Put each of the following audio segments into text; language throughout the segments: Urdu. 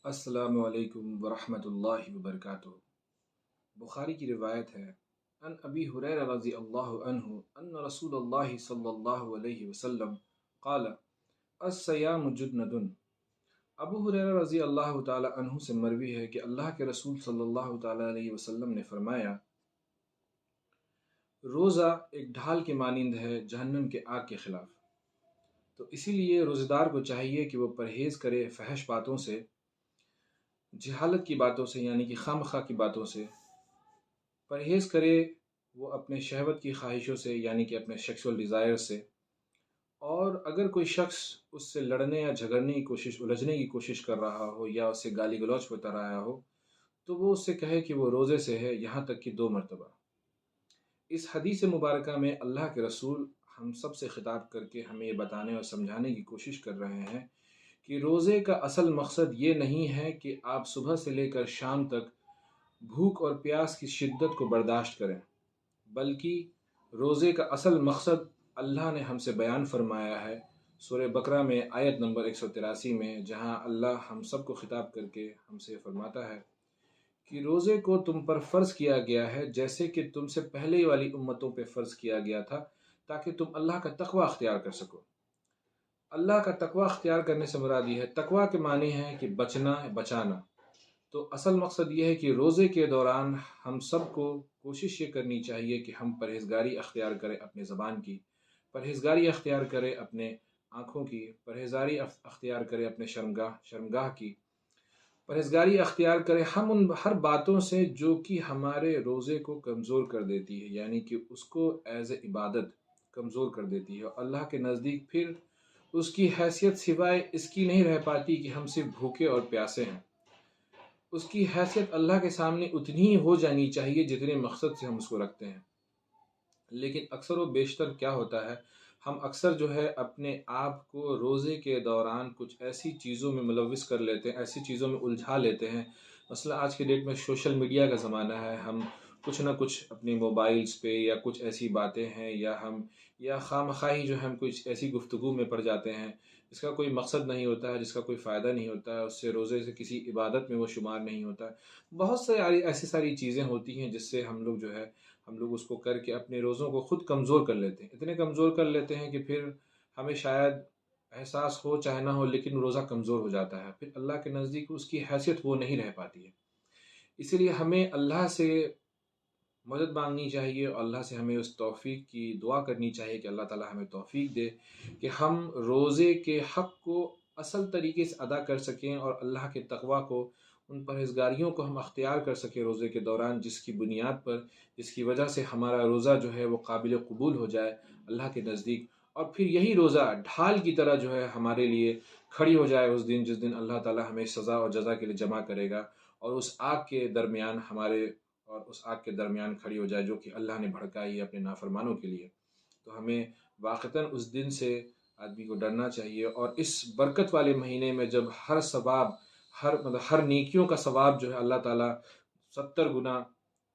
السلام علیکم ورحمۃ اللہ وبرکاتہ۔ بخاری کی روایت ہے ان ابی ہریرہ رضی اللہ عنہ ان رسول اللہ صلی اللہ علیہ وسلم قال الصیام جنۃ۔ ابو ہریرہ رضی اللہ تعالی عنہ سے مروی ہے کہ اللہ کے رسول صلی اللہ تعالی علیہ وسلم نے فرمایا، روزہ ایک ڈھال کے مانند ہے جہنم کے آگ کے خلاف۔ تو اسی لیے روزہ دار کو چاہیے کہ وہ پرہیز کرے فحش باتوں سے، جہالت کی باتوں سے، یعنی کہ خواہ مخواہ کی باتوں سے پرہیز کرے، وہ اپنے شہوت کی خواہشوں سے، یعنی کہ اپنے سیکسول ڈیزائر سے۔ اور اگر کوئی شخص اس سے لڑنے یا جھگڑنے کی کوشش، الجھنے کی کوشش کر رہا ہو یا اس سے گالی گلوچ ہوتا رہا ہو، تو وہ اس سے کہے کہ وہ روزے سے ہے، یہاں تک کہ 2 مرتبہ۔ اس حدیث مبارکہ میں اللہ کے رسول ہم سب سے خطاب کر کے ہمیں یہ بتانے اور سمجھانے کی کوشش کر رہے ہیں کہ روزے کا اصل مقصد یہ نہیں ہے کہ آپ صبح سے لے کر شام تک بھوک اور پیاس کی شدت کو برداشت کریں، بلکہ روزے کا اصل مقصد اللہ نے ہم سے بیان فرمایا ہے سورہ بقرہ میں آیت نمبر 183 میں، جہاں اللہ ہم سب کو خطاب کر کے ہم سے فرماتا ہے کہ روزے کو تم پر فرض کیا گیا ہے جیسے کہ تم سے پہلے والی امتوں پہ فرض کیا گیا تھا، تاکہ تم اللہ کا تقوی اختیار کر سکو۔ اللہ کا تقوی اختیار کرنے سے مراد یہ ہے، تقوی کے معنی ہے کہ بچنا، بچانا۔ تو اصل مقصد یہ ہے کہ روزے کے دوران ہم سب کو کوشش یہ کرنی چاہیے کہ ہم پرہیزگاری اختیار کریں اپنے زبان کی، پرہیزگاری اختیار کریں اپنے آنکھوں کی، پرہیزگاری اختیار کریں اپنے شرمگاہ کی، پرہیزگاری اختیار کریں ہم ان ہر باتوں سے جو کہ ہمارے روزے کو کمزور کر دیتی ہے، یعنی کہ اس کو ایز اے عبادت کمزور کر دیتی ہے، اور اللہ کے نزدیک پھر اس کی حیثیت سوائے اس کی نہیں رہ پاتی کہ ہم صرف بھوکے اور پیاسے ہیں۔ اس کی حیثیت اللہ کے سامنے اتنی ہی ہو جانی چاہیے جتنے مقصد سے ہم اس کو رکھتے ہیں۔ لیکن اکثر و بیشتر کیا ہوتا ہے، ہم اکثر جو ہے اپنے آپ کو روزے کے دوران کچھ ایسی چیزوں میں ملوث کر لیتے ہیں، ایسی چیزوں میں الجھا لیتے ہیں۔ مثلا آج کے ڈیٹ میں سوشل میڈیا کا زمانہ ہے، ہم کچھ نہ کچھ اپنی موبائلز پہ یا کچھ ایسی باتیں ہیں، یا خواہ مخواہی جو ہم کچھ ایسی گفتگو میں پڑ جاتے ہیں جس کا کوئی مقصد نہیں ہوتا ہے، جس کا کوئی فائدہ نہیں ہوتا ہے، اس سے روزے سے کسی عبادت میں وہ شمار نہیں ہوتا ہے۔ بہت ساری ایسی ساری چیزیں ہوتی ہیں جس سے ہم لوگ اس کو کر کے اپنے روزوں کو خود کمزور کر لیتے ہیں، اتنے کمزور کر لیتے ہیں کہ پھر ہمیں شاید احساس ہو چاہے نہ ہو، لیکن روزہ کمزور ہو جاتا ہے، پھر اللہ کے نزدیک اس کی حیثیت وہ نہیں رہ پاتی ہے۔ اسی لیے ہمیں اللہ سے مدد مانگنی چاہیے، اور اللہ سے ہمیں اس توفیق کی دعا کرنی چاہیے کہ اللہ تعالی ہمیں توفیق دے کہ ہم روزے کے حق کو اصل طریقے سے ادا کر سکیں، اور اللہ کے تقوی کو، ان پرہیزگاریوں کو ہم اختیار کر سکیں روزے کے دوران، جس کی بنیاد پر، جس کی وجہ سے ہمارا روزہ جو ہے وہ قابل قبول ہو جائے اللہ کے نزدیک، اور پھر یہی روزہ ڈھال کی طرح جو ہے ہمارے لیے کھڑی ہو جائے اس دن، جس دن اللہ تعالی ہمیں سزا اور جزا کے لیے جمع کرے گا، اور اس آگ کے درمیان کھڑی ہو جائے جو کہ اللہ نے بھڑکائی ہے اپنے نافرمانوں کے لیے۔ تو ہمیں واقعتاً اس دن سے آدمی کو ڈرنا چاہیے، اور اس برکت والے مہینے میں جب ہر نیکیوں کا ثواب جو ہے اللہ تعالیٰ 70 گنا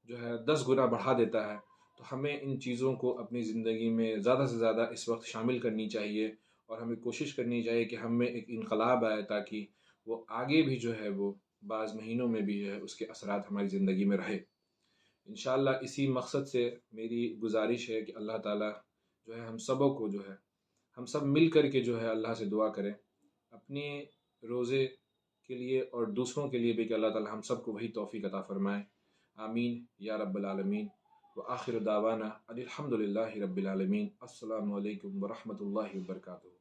جو ہے 10 گنا بڑھا دیتا ہے، تو ہمیں ان چیزوں کو اپنی زندگی میں زیادہ سے زیادہ اس وقت شامل کرنی چاہیے، اور ہمیں کوشش کرنی چاہیے کہ ہم میں ایک انقلاب آئے، تاکہ وہ آگے بھی جو ہے وہ بعض مہینوں میں بھی جو ہے اس کے اثرات ہماری زندگی میں رہے۔ انشاءاللہ اسی مقصد سے میری گزارش ہے کہ اللہ تعالیٰ جو ہے ہم سب مل کر کے جو ہے اللہ سے دعا کریں اپنے روزے کے لیے، اور دوسروں کے لیے بھی، کہ اللہ تعالیٰ ہم سب کو وہی توفیق عطا فرمائے۔ آمین یا رب العالمین۔ وآخر دعوانا الحمد للہ رب العالمین۔ السلام علیکم ورحمۃ اللہ وبرکاتہ۔